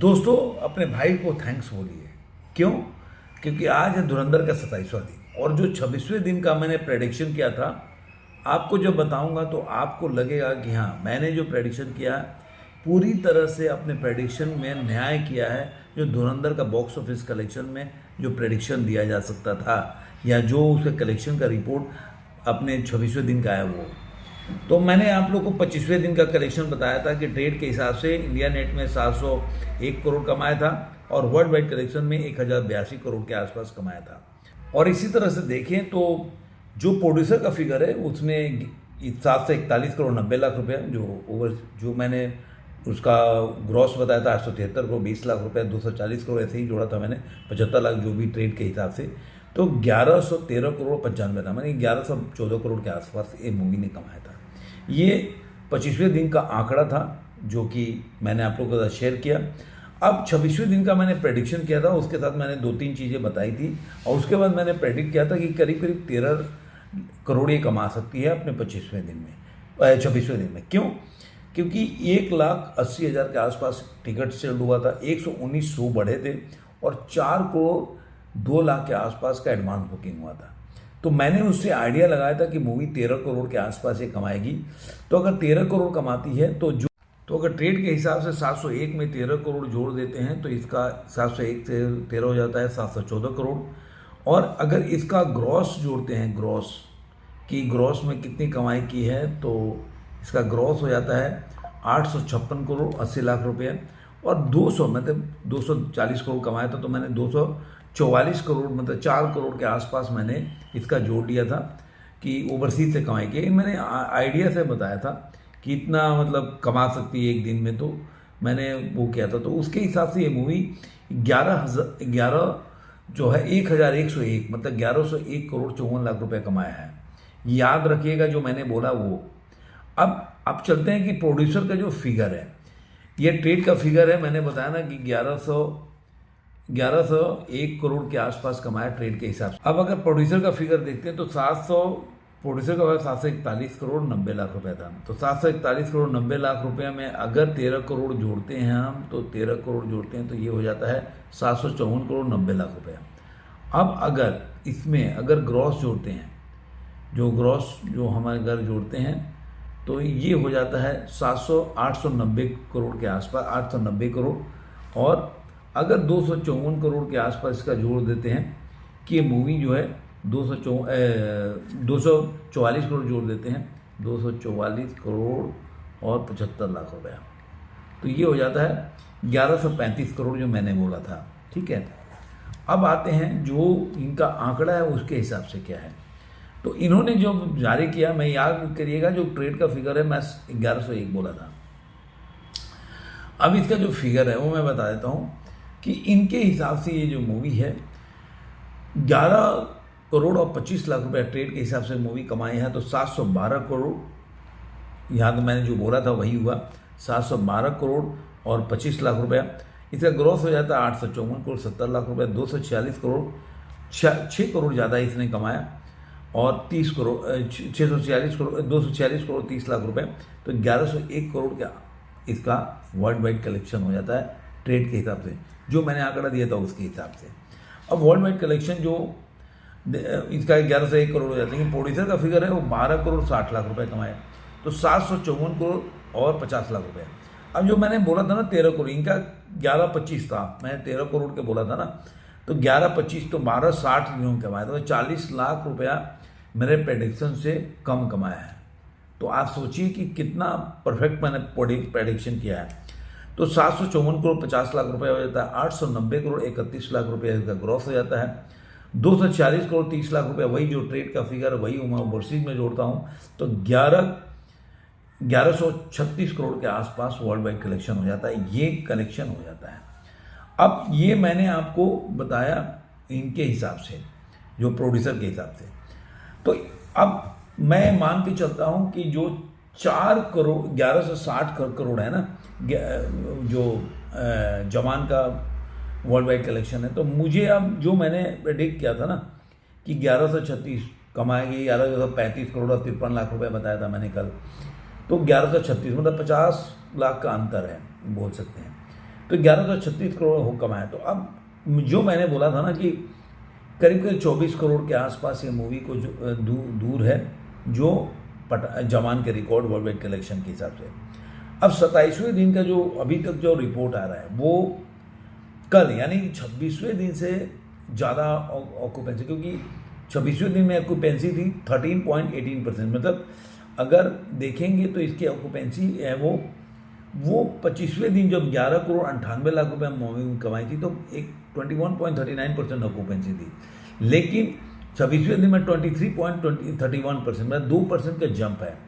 दोस्तों, अपने भाई को थैंक्स बोलिए। क्यों? क्योंकि आज है धुरंधर का 27वां दिन और जो 26वें दिन का मैंने प्रेडिक्शन किया था, आपको जब बताऊंगा तो आपको लगेगा कि हाँ, मैंने जो प्रेडिक्शन किया पूरी तरह से अपने प्रेडिक्शन में न्याय किया है। जो धुरंधर का बॉक्स ऑफिस कलेक्शन में जो प्रेडिक्शन दिया जा सकता था या जो उसके कलेक्शन का रिपोर्ट अपने 26वें दिन का है वो, तो मैंने आप लोग को 25वें दिन का कलेक्शन बताया था कि ट्रेड के हिसाब से इंडिया नेट में 701 करोड़ कमाया था और वर्ल्ड वाइड कलेक्शन में 1082 करोड़ के आसपास कमाया था। और इसी तरह से देखें तो जो प्रोड्यूसर का फिगर है उसने 741 करोड़ 90 लाख रुपये जो मैंने उसका ग्रॉस बताया था 873 करोड़ 20 लाख रुपये, 240 करोड़ ऐसे ही जोड़ा था मैंने, 75 लाख जो भी ट्रेड के हिसाब से, तो 1113 करोड़ 95 था, मैंने 1114 करोड़ के आसपास ये मूवी ने कमाया था। ये 25वें दिन का आंकड़ा था जो कि मैंने आप लोगों के साथ शेयर किया। अब 26वें दिन का मैंने प्रेडिक्शन किया था, उसके साथ मैंने 2-3 चीज़ें बताई थी और उसके बाद मैंने प्रेडिक्ट किया था कि करीब करीब 13 करोड़ ये कमा सकती है अपने 26वें दिन में। क्यों? क्योंकि 1,80,000 के आसपास टिकट सेल हुआ था, 119 शो बढ़े थे और 4 करोड़ 2 लाख के आसपास का एडवांस बुकिंग हुआ था। तो मैंने उससे आइडिया लगाया था कि मूवी 13 करोड़ के आसपास ये कमाएगी। तो अगर 13 करोड़ कमाती है तो अगर ट्रेड के हिसाब से 701 में 13 करोड़ जोड़ देते हैं तो इसका 701 से 13 हो जाता है 714 करोड़। और अगर इसका ग्रॉस जोड़ते हैं, ग्रॉस में कितनी कमाई की है, तो इसका ग्रॉस हो जाता है 856 करोड़ 80 लाख रुपये और 240 करोड़ कमाया था। तो मैंने 244 करोड़ मतलब 4 करोड़ के आसपास मैंने इसका जोड़ दिया था कि ओवरसीज से कमाई की। मैंने आइडिया से बताया था कि इतना मतलब कमा सकती है एक दिन में, तो मैंने वो किया था। तो उसके हिसाब से ये मूवी 11 जो है 1101 मतलब 1101 करोड़ 54 लाख रुपए कमाया है। याद रखिएगा जो मैंने बोला वो। अब चलते हैं कि प्रोड्यूसर का जो फिगर है, ये ट्रेड का फिगर है, मैंने बताया ना कि 1101 करोड़ के आसपास कमाया ट्रेड के हिसाब से। अब अगर प्रोड्यूसर का फिगर देखते हैं तो प्रोड्यूसर का 741 करोड़ 90 लाख रुपए था। तो 741 करोड़ 90 लाख रुपए में अगर 13 करोड़ जोड़ते हैं हम, तो 13 करोड़ जोड़ते हैं तो ये हो जाता है 754 करोड़ 90 लाख रुपए। अब अगर इसमें अगर ग्रॉस जोड़ते हैं, जो हमारे घर जोड़ते हैं, तो ये हो जाता है 890 करोड़ के आसपास, 890 करोड़। और अगर 254 करोड़ के आसपास इसका जोड़ देते हैं कि ये मूवी जो है 244 करोड़ जोड़ देते हैं, 244 करोड़ और 75 लाख रुपया, तो ये हो जाता है 1135 करोड़ जो मैंने बोला था। ठीक है, अब आते हैं जो इनका आंकड़ा है उसके हिसाब से क्या है। तो इन्होंने जो जारी किया, मैं याद करिएगा जो ट्रेड का फिगर है मैं 1101 बोला था। अब इसका जो फिगर है वो मैं बता देता हूँ कि इनके हिसाब से ये जो मूवी है 11 करोड़ और 25 लाख रुपए ट्रेड के हिसाब से मूवी कमाई है। तो 712 करोड़, यहाँ तो मैंने जो बोला था वही हुआ, 712 करोड़ और 25 लाख रुपया। इसका ग्रॉस हो जाता है 854 करोड़ 70 लाख रुपये, 246 करोड़ 6 करोड़ ज़्यादा इसने कमाया और 30 करोड़ 646 करोड़ 246 करोड़ 30 लाख रुपए। तो 1101 करोड़ का इसका वर्ल्ड वाइड कलेक्शन हो जाता है ट्रेड के हिसाब से, जो मैंने आंकड़ा दिया था उसके हिसाब से। अब वर्ल्ड वाइड कलेक्शन जो इसका 1101 करोड़ हो जाता है, लेकिन प्रोड्यूसर का फिगर है वो 12 करोड़ 60 लाख रुपए कमाए, तो 754 करोड़ और 50 लाख रुपए। अब जो मैंने बोला था ना 13 करोड़, इनका 1125 था, मैंने 13 करोड़ के बोला था ना, तो 1125 तो 1260 इन्होंने कमाया था, तो 40 लाख रुपया मेरे प्रेडिक्शन से कम कमाया है। तो आप सोचिए कि कितना परफेक्ट मैंने प्रेडिक्शन किया है। तो 754 करोड़ 50 लाख रुपए हो जाता है, 890 करोड़ 31 लाख रुपए इसका ग्रॉस हो जाता है, 240 करोड़ 30 लाख रुपए वही जो ट्रेड का फिगर वही मैं ओवरसीज में जोड़ता हूँ, तो 1136 करोड़ के आसपास वर्ल्ड वाइड कलेक्शन हो जाता है। ये कलेक्शन हो जाता है। अब ये मैंने आपको बताया इनके हिसाब से, जो प्रोड्यूसर के हिसाब से। तो अब मैं मान के चलता हूं कि जो 4 करोड़ 1160 करोड़ है ना, जो जवान का वर्ल्ड वाइड कलेक्शन है, तो मुझे अब जो मैंने प्रेडिक्ट किया था ना कि 1136 कमाएगी, 1135 करोड़ और 53 लाख रुपए बताया था मैंने कल, तो 1136 मतलब 50 लाख का अंतर है बोल सकते हैं। तो 1136 करोड़ हो कमाया। तो अब जो मैंने बोला था ना कि करीब करीब 24 करोड़ के आसपास ये मूवी को जो दूर है जो जवान के रिकॉर्ड वर्ल्ड वाइड कलेक्शन के हिसाब से। अब 27वें दिन का जो अभी तक जो रिपोर्ट आ रहा है वो कल यानी 26वें दिन से ज़्यादा ऑक्यूपेंसी, क्योंकि 26वें दिन में ऑक्यूपेंसी थी 13.18%। मतलब अगर देखेंगे तो इसकी ऑक्यूपेंसी है वो 25वें दिन जब 11 करोड़ 98 लाख रुपए मूवी कमाई थी तो एक 21.39% ऑक्यूपेंसी थी, लेकिन 26वें दिन में 23.31%, मतलब 2% का जंप है।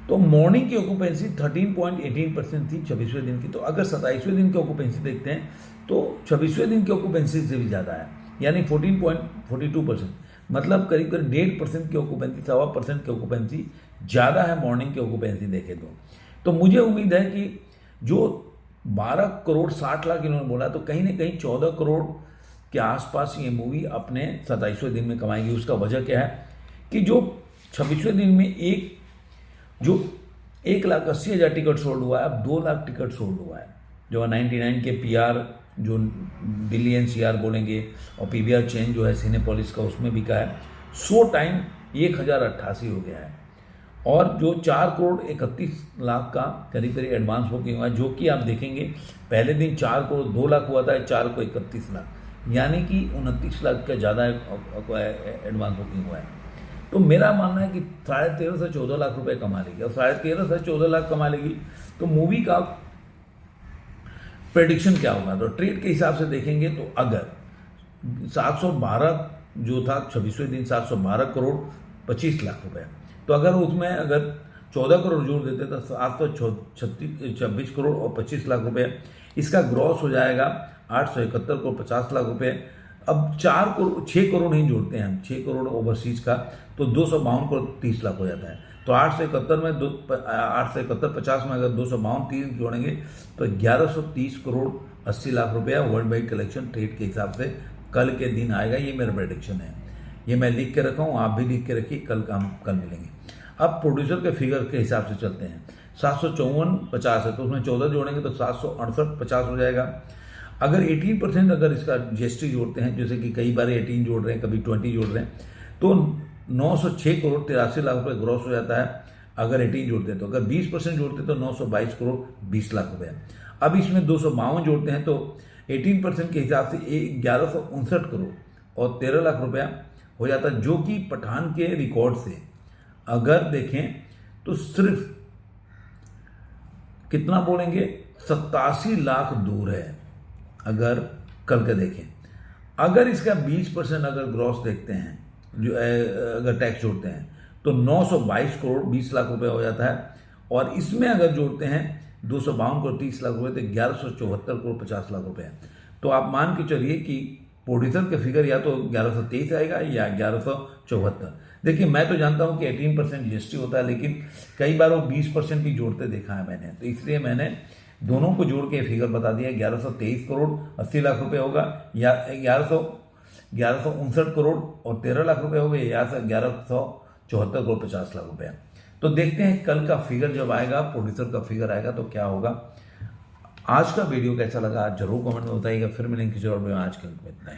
तो मॉर्निंग की ऑक्यूपेंसी 13.18% थी 26वें दिन की। तो अगर 27वें दिन की ऑक्यूपेंसी देखते हैं तो 26वें दिन की ऑक्यूपेंसी से भी ज़्यादा है, यानी 14.42%, मतलब करीब करीब 1.5% की ऑक्यूपेंसी, 1.25% की ऑक्यूपेंसी ज़्यादा है मॉर्निंग की ऑक्यूपेंसी देखें तो मुझे उम्मीद है कि जो 12 करोड़ 60 लाख इन्होंने बोला तो कहीं ना कहीं 14 करोड़ के आसपास ये मूवी अपने 27वें दिन में कमाएगी। उसका वजह क्या है कि जो 26वें दिन में जो 1,80,000 टिकट सोल्ड हुआ है, अब 2 लाख टिकट सोल्ड हुआ है, जो 99 के PR जो दिल्ली NCR बोलेंगे और PVR चेन जो है सिनेपोलिस का उसमें बिका है 100 टाइम 1,088 हो गया है। और जो 4 करोड़ 31 लाख का करीब करीब एडवांस बुकिंग हुआ है, जो कि आप देखेंगे पहले दिन 4 करोड़ 2 लाख हुआ था, 4 को 31 लाख, यानी कि 29 लाख का ज़्यादा एडवांस बुकिंग हुआ है। तो मेरा मानना है कि 13.5 से 14 लाख रुपए कमा लेगी, और 13.5 से 14 लाख कमा लेगी तो मूवी का प्रेडिक्शन क्या होगा। तो ट्रेड के हिसाब से देखेंगे तो अगर 712 जो था 26वें दिन 712 करोड़ 25 लाख रुपए, तो अगर उसमें अगर 14 करोड़ जोड़ देते तो 726 करोड़ और 25 लाख रुपए, इसका ग्रॉस हो जाएगा 871 करोड़ 50 लाख रुपए। अब 6 करोड़ नहीं जोड़ते हैं हम, 6 करोड़ ओवरसीज का, तो 252 करोड़ 30 लाख हो जाता है। तो 871 में 871 50 में अगर 252 30 जोड़ेंगे तो 1130 करोड़ 80 लाख रुपया वर्ल्ड वाइड कलेक्शन ट्रेड के हिसाब से कल के दिन आएगा। ये मेरा प्रेडिक्शन है, ये मैं लिख के रखा हूँ, आप भी लिख के रखिए, कल मिलेंगे। अब प्रोड्यूसर के फिगर के हिसाब से चलते हैं। 754.50 है तो उसमें 14 जोड़ेंगे तो 768.50 हो जाएगा। अगर 18% अगर इसका GST जोड़ते हैं, जैसे कि कई बार 18 जोड़ रहे हैं, कभी 20 जोड़ रहे हैं, तो 906 करोड़ 83 लाख रुपए ग्रॉस हो जाता है अगर 18 जोड़ते हैं। तो अगर 20% जोड़ते तो 922 करोड़ 20 लाख रुपए। अब इसमें 252 जोड़ते हैं तो 18% के हिसाब से 1159 करोड़ और 13 लाख रुपया हो जाता है, जो कि पठान के रिकॉर्ड से अगर देखें तो सिर्फ कितना बोलेंगे 87 लाख दूर है अगर कल के देखें। अगर इसका 20% अगर ग्रॉस देखते हैं, जो अगर टैक्स जोड़ते हैं तो 922 करोड़ 20 लाख रुपए हो जाता है, और इसमें अगर जोड़ते हैं 252 करोड़ 30 लाख रुपए तो 1174 करोड़ 50 लाख रुपए। तो आप मान के चलिए कि प्रोड्यूसर के फिगर या तो 1123 आएगा या 1174। देखिए मैं तो जानता हूं कि 18% GST होता है, लेकिन कई बार वो 20% भी जोड़ते देखा है मैंने, तो इसलिए मैंने दोनों को जोड़ के फिगर बता दिया। 1123 करोड़ 80 लाख रुपए होगा, या 1159 करोड़ और 13 लाख रुपए हो गए, या 1174 करोड़ 50 लाख रुपए। तो देखते हैं कल का फिगर जब आएगा, प्रोड्यूसर का फिगर आएगा तो क्या होगा। आज का वीडियो कैसा लगा जरूर कमेंट में बताइएगा। फिर मिलेंगे किसी और वीडियो में, आज के अंत में इतना ही।